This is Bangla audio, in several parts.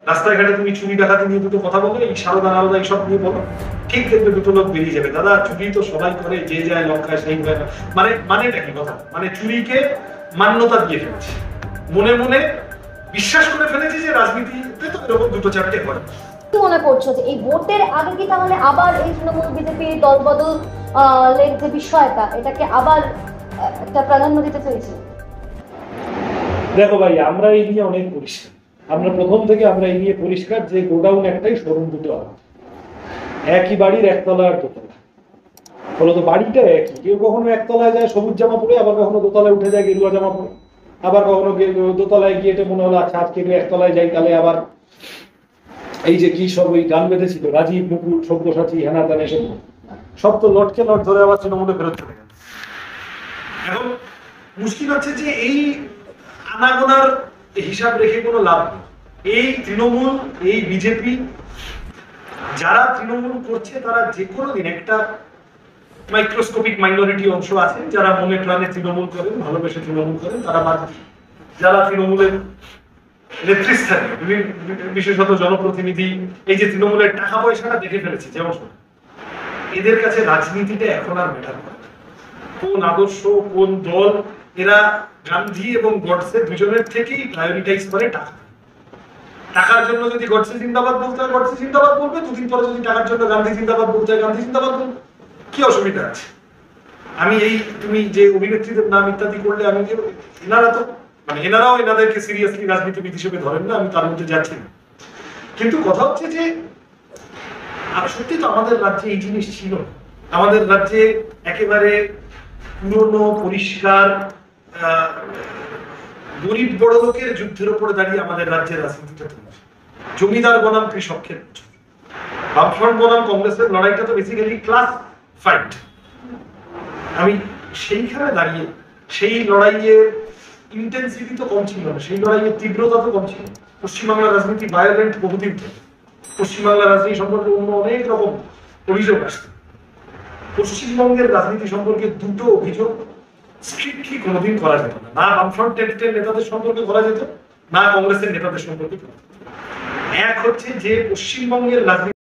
রাস্তায় ঘাটে তুমি চুরি ডাকাতি নিয়ে দুটো কথা বলো, এই সারদা নারদা এইসব নিয়ে বলো, ঠিক দেখবে দুটো লোক বেরিয়ে যাবে। দাদা চুরি তো সবাই করে, যে যায় লঙ্কায় সেই হয় না। মানেটা কি কথা? মানে চুরিকে মান্যতা দিয়ে ফেলেছে, মনে মনে বিশ্বাস করে ফেলেছে যে রাজনীতিতে তো এরকম দুটো চারটে হয়। কি মনে করছো যে এই ভোটের আগে কি তাহলে আবার এই তৃণমূল বিজেপি দলবদল যে বিষয়টা, এটাকে আবার একটা প্রাধান্য দিতে চাইছে? দেখো ভাই, আমরা এই নিয়ে অনেক পরিষ্কার, আমরা প্রথম থেকে আমরা এই নিয়ে পরিষ্কার যে গোডাউন একটাই, শোরুম দুটো আলাদা। একই বাড়ির একতলা আর দোতলা, ফলত বাড়িটা একই। কেউ কখনো একতলায় যায় সবুজ জামা পরে, আবার কখনো দোতলায় উঠে যায় গেরুয়া জামা পরে, আবার কখনো দোতলায় গিয়ে মনে হলো আচ্ছা আজকে একতলায় যাই, তাহলে আবার এই যে কি সব ওই গান বেঁধেছিল রাজীব মুকুট সব্যসাচী হেনা তান এসব সব তো লটকে লট ধরে আবার তৃণমূলে ফেরত চলে গেল। এখন মুশকিল হচ্ছে যে এই আনাগোনার হিসাব রেখে কোনো লাভ নেই। এই তৃণমূল, এই বিজেপি, যারা তৃণমূল করছে তারা যে কোনো দিন একটা মাইক্রোস্কোপিক মাইনরিটি অংশ আছে যারা মনে প্রাণে তৃণমূল করেন, ভালোবেসে তৃণমূল করেন, তারা বাদ। যারা তৃণমূলের নেতৃস্থানীয় বিশেষত জনপ্রতিনিধি, এই যে তৃণমূলের টাকা পয়সাটা দেখে ফেলেছে যেমন, এদের কাছে রাজনীতিটা এখন আর ম্যাটার করে না। কোন আদর্শ, কোন দল, এরা গান্ধী এবং গডসে দুজনের থেকেই প্রায়োরিটাইজ করে টাকা। টাকার জন্য যদি গডসে জিন্দাবাদ বলতে হয় গডসে জিন্দাবাদ বলবে, দুদিন পরে যদি টাকার জন্য গান্ধী জিন্দাবাদ বলতে হয় গান্ধী জিন্দাবাদ বলবে। কি অসুবিধা আছে? আমি এই তুমি যে অভিনেত্রীদের নাম ইত্যাদি করলে, আমি এনারা তো মানে এনারাও এনাদেরকে সিরিয়াসলি রাজনীতিবিদ হিসেবে ধরেন না, আমি তার মধ্যে যাচ্ছি না। কিন্তু কথা হচ্ছে যে আর সত্যি তো আমাদের রাজ্যে এই জিনিস ছিল। আমাদের রাজ্যে একেবারে পুরনো পরিষ্কার গরিব বড় লোকের যুদ্ধের উপরে দাঁড়িয়ে আমাদের রাজ্যের রাজনীতিটা তৈরি। জমিদার বনাম কৃষক ক্ষেত্র, বামফ্রন্ট বনাম কংগ্রেসের লড়াইটা তো বেসিক্যালি ক্লাস ফাইট। আমি সেইখানে দাঁড়িয়ে সেই লড়াইয়ের ইন্টেন্সিটি তো কম ছিল না, সেই লড়াইয়ের তীব্রতা তো কম ছিল। পশ্চিমবাংলার রাজনীতি ভায়োলেন্ট বহুদিন থেকে। পশ্চিমবাংলার রাজনীতি সম্পর্কে অন্য অনেক রকম অভিযোগ আসছে। পশ্চিমবঙ্গের রাজনীতি সম্পর্কে দুটো অভিযোগ স্ট্রিক্টলি কোনোদিন করা যেত না, না বামফ্রন্টের নেতাদের সম্পর্কে করা যেত, না কংগ্রেসের নেতাদের সম্পর্কে করা যেত। এক হচ্ছে যে পশ্চিমবঙ্গের রাজনীতি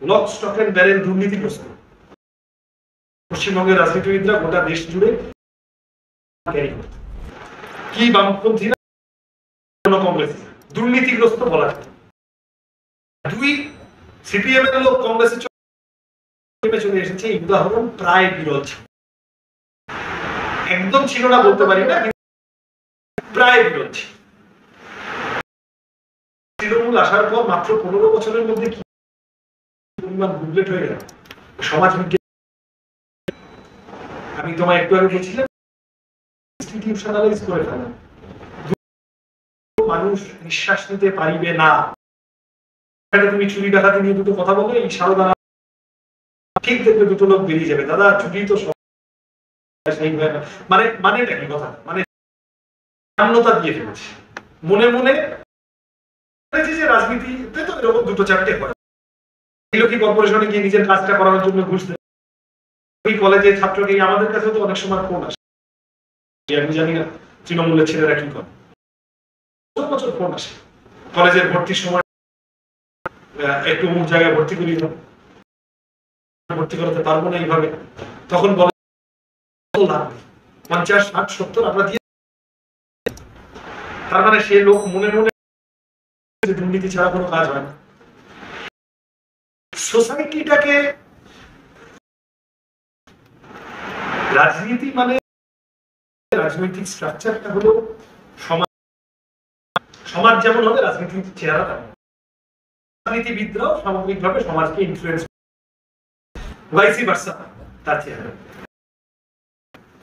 লক স্টক এন্ড ব্যারেল দুর্নীতিগ্রস্ত। পশ্চিমবঙ্গের রাজনীতিবিদরা গোটা দেশ জুড়ে ক্যারি করত, কি বামপন্থী না কংগ্রেস দুর্নীতিগ্রস্ত বলা যায়। দুই, সিপিএম এর লোক কংগ্রেসের চলে এসেছে, এই উদাহরণ প্রায় বিরল ছিল। একদম ছিল না বলতে পারি না, প্রায় বিরল ছিল। তৃণমূল আসার পর মাত্র 15 বছরের মধ্যে কি পরিমাণ বুবলেট হয়ে গেল সমাজ বিজ্ঞান। আমি তোমায় একটু আগে বলছিলাম ইনস্টিটিউশনালাইজ করে ফেলা, মানুষ নিঃশ্বাস নিতে পারিবে না। তুমি চুরি ডাকাতি নিয়ে দুটো কথা বলো, এই সারদা ঠিক দেখবে দুটো লোক বেরিয়ে যাবে। দাদা চুরি তো সেই হয় না। মানেটা কি কথা? মানে মান্যতা দিয়ে ফেলেছে, মনে মনে যে রাজনীতিতে তো এরকম দুটো চারটে হয়। কি কর্পোরেশনে গিয়ে নিজের কাজটা করানোর জন্য ঘুষ দেয়। ওই কলেজের ছাত্রকে আমাদের কাছে তো অনেক সময় ফোন আসে, আমি জানি না তৃণমূলের ছেলেরা কি করে, বছর ফোন আসে কলেজের ভর্তির সময়, একটু অমুক জায়গায় ভর্তি করি, ভর্তি করাতে পারবো না এইভাবে। তখন বলে 50, 60, 70 আমরা দিয়ে। তার মানে সে লোক মনে মনে দুর্নীতি ছাড়া কোনো কাজ হয় না। সোসাইটিটাকে রাজনীতি মানে রাজনৈতিক স্ট্রাকচারটা হলো সমাজ, সমাজ যেমন হবে রাজনীতির চেহারা তেমন। রাজনীতিবিদরাও সামগ্রিকভাবে সমাজকে ইনফ্লুয়েন্স, ভাইসি ভার্সা তার চেহারা।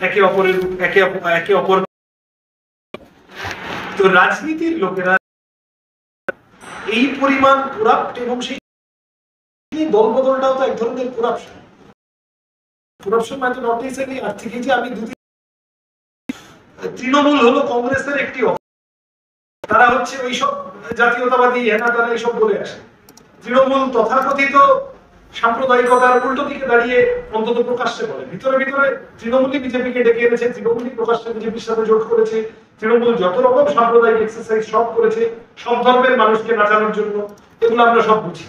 একে অপর তো রাজনীতির লোকেরা এই পরিমাণ করাপ্ট, এবং সেই দলবদলটাও তো এক ধরনের করাপশন। করাপশন মানে নট নেসেসারি আর্থিক। যে আমি তৃণমূল হলো কংগ্রেসের একটি অংশ, তারা হচ্ছে ওইসব জাতীয়তাবাদী হেনা তারা এইসব বলে আসে। তৃণমূল তথাকথিত সাম্প্রদায়িকতার উল্টো দিকে দাঁড়িয়ে অন্তত প্রকাশ্যে বলে। ভিতরে ভিতরে তৃণমূলই বিজেপিকে ডেকে এনেছে, তৃণমূলই প্রকাশ্যে বিজেপির সাথে জোট করেছে, তৃণমূল যত রকম সাম্প্রদায়িক এক্সারসাইজ সব করেছে সব ধর্মের মানুষকে নাচানোর জন্য, এগুলো আমরা সব বুঝি।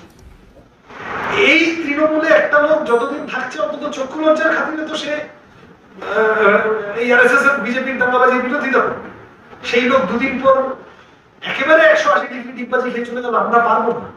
এই তৃণমূলে একটা লোক যতদিন থাকছে অন্তত চক্ষু লজ্জার খাতিরে তো সে এই আরএসএস এর বিজেপির দাঙ্গাবাজির বিরোধিতা করবে। সেই লোক দুদিন পর একেবারে 180 ডিগ্রি ডিগবাজি খেয়ে চলে গেল, আমরা পারবো না।